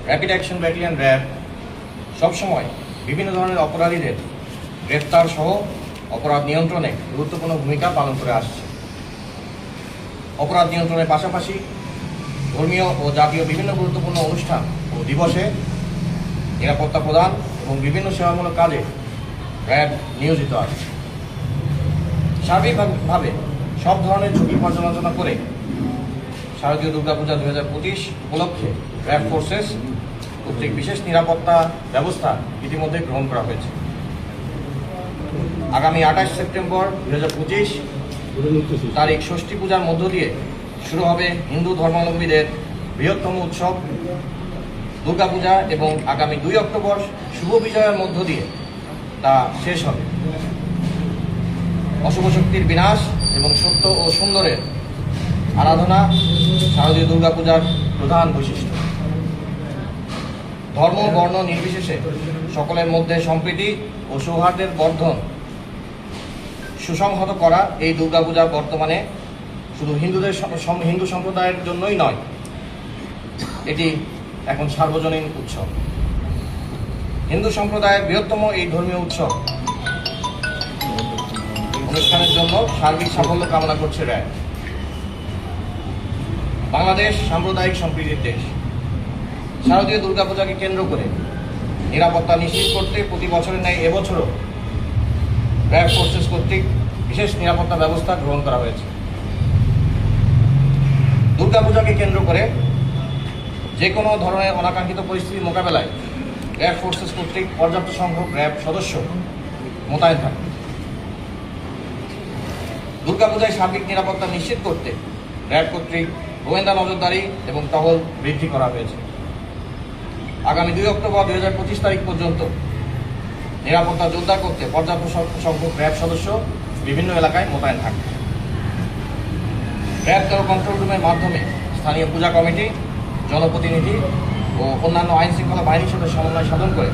Rapid action battalion RAB সবসময় বিভিন্ন ধরনের অপরাধীদের গ্রেফতার সহ অপরাধ নিয়ন্ত্রণে গুরুত্বপূর্ণ ভূমিকা পালন করে আসছে। অপরাধ নিয়ন্ত্রণের পাশাপাশি ধর্মীয় ও জাতীয় বিভিন্ন গুরুত্বপূর্ণ অনুষ্ঠান ও দিবসে নিরাপত্তা প্রদান এবং বিভিন্ন সেবামূলক কাজে র্যাব নিয়োজিত আছে। সার্বিকভাবে সব ধরনের ঝুঁকি পর্যালোচনা করে শারদীয় দুর্গাপূজা 2025 উপলক্ষে র্যাব ফোর্সেস কর্তৃক বিশেষ নিরাপত্তা ব্যবস্থা ইতিমধ্যে গ্রহণ করা হয়েছে। আগামী 28 সেপ্টেম্বর 2025 তারিখ ষষ্ঠী পূজার মধ্য দিয়ে শুরু হবে হিন্দু ধর্মাবলম্বীদের বৃহত্তম উৎসব দুর্গাপূজা এবং আগামী 2 অক্টোবর শুভ বিজয়ের মধ্য দিয়ে তা শেষ হবে। অশুভ শক্তির বিনাশ এবং সত্য ও সুন্দরের আরাধনা শারদীয় দুর্গাপূজার প্রধান বৈশিষ্ট্য। ধর্ম বর্ণ নির্বিশেষে সকলের মধ্যে সম্প্রীতি ও সৌহার্দ্যের বর্ধন সুসংহত করা এই দুর্গাপূজা বর্তমানে শুধু হিন্দু সম্প্রদায়ের জন্যই নয়, এটি এখন সার্বজনীন উৎসব। হিন্দু সম্প্রদায়ের বৃহত্তম এই ধর্মীয় উৎসব অনুষ্ঠানের জন্য সার্বিক সাফল্য কামনা করছে র্যাব। বাংলাদেশ সাম্প্রদায়িক সম্প্রীতির দেশ। শারদীয় দুর্গাপূজাকে কেন্দ্র করে নিরাপত্তা নিশ্চিত করতে প্রতি বছরের ন্যায় এবছরও র্যাব ফোর্সেস কর্তৃক বিশেষ নিরাপত্তা ব্যবস্থা গ্রহণ করা হয়েছে। দুর্গাপূজাকে কেন্দ্র করে যে কোনো ধরনের অনাকাঙ্ক্ষিত পরিস্থিতি মোকাবেলায় র্যাব ফোর্সেস কর্তৃক পর্যাপ্ত সংখ্যক র্যাব সদস্য মোতায়েন থাকে। দুর্গাপূজায় সার্বিক নিরাপত্তা নিশ্চিত করতে র্যাব কর্তৃক গোয়েন্দা নজরদারি এবং টহল বৃদ্ধি করা হয়েছে। আগামী 2 অক্টোবর 2025 তারিখ পর্যন্ত নিরাপত্তা জোরদার করতে পর্যাপ্ত সংখ্যক র্যাব সদস্য বিভিন্ন এলাকায় মোতায়েন থাকবে। র্যাব কন্ট্রোল রুমের মাধ্যমে স্থানীয় পূজা কমিটি, জনপ্রতিনিধি ও অন্যান্য আইন শৃঙ্খলা বাহিনীর সাথে সমন্বয় সাধন করে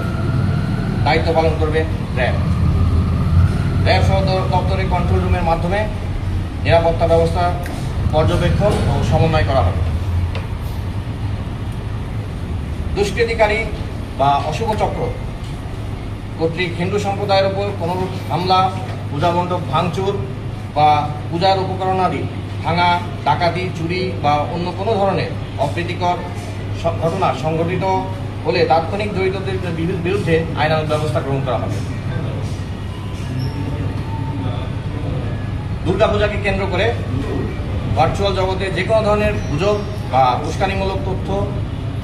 দায়িত্ব পালন করবে র্যাব। র্যাব সদর দপ্তরের কন্ট্রোল রুমের মাধ্যমে নিরাপত্তা ব্যবস্থা পর্যবেক্ষণ ও সমন্বয় করা হবে। দুষ্কৃতিকারী বা অশুভ চক্র কর্তৃক হিন্দু সম্প্রদায়ের উপর কোনোরূপ হামলা, পূজা মণ্ডপ ভাঙচুর বা পূজার উপকরণাদি ভাঙা, ডাকাতি, চুরি বা অন্য কোনো ধরনের অপ্রীতিকর ঘটনা সংঘটিত হলে তাৎক্ষণিক জড়িতদের বিরুদ্ধে আইনানুগ ব্যবস্থা গ্রহণ করা হবে। দুর্গাপূজাকে কেন্দ্র করে ভার্চুয়াল জগতে যে কোনো ধরনের গুজব বা উস্কানিমূলক তথ্য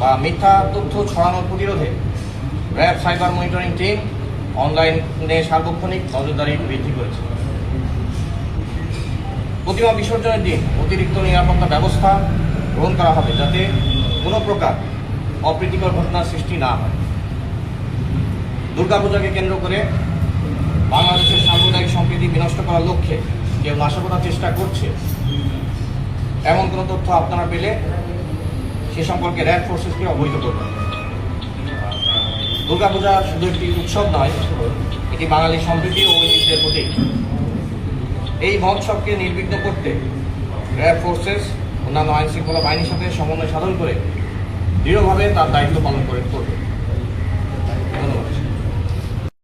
বা মিথ্যা তথ্য ছড়ানোর প্রতিরোধে র্যাব সাইবার মনিটরিং টিম অনলাইনে সার্বক্ষণিক নজরদারি বৃদ্ধি করেছে। প্রতিমা বিসর্জনের দিন অতিরিক্ত নিরাপত্তা ব্যবস্থা গ্রহণ করা হবে যাতে কোনো প্রকার অপ্রীতিকর ঘটনার সৃষ্টি না হয়। দুর্গাপূজাকে কেন্দ্র করে বাংলাদেশের সাম্প্রদায়িক সম্প্রীতি বিনষ্ট করার লক্ষ্যে কেউ নাশকতার চেষ্টা করছে এমন কোনো তথ্য আপনারা পেলে সে সম্পর্কে র্যাব ফোর্সেসকে অবহিত করবেন। দুর্গাপূজা শুধু একটি উৎসব নয়, এটি বাঙালির সম্প্রীতি ও ঐতিহ্যের প্রতীক। এই মহোৎসবকে নির্বিঘ্ন করতে র্যাব ফোর্সেস অন্যান্য আইন শৃঙ্খলা বাহিনীর সাথে সমন্বয় সাধন করে দৃঢ়ভাবে তার দায়িত্ব পালন করবে।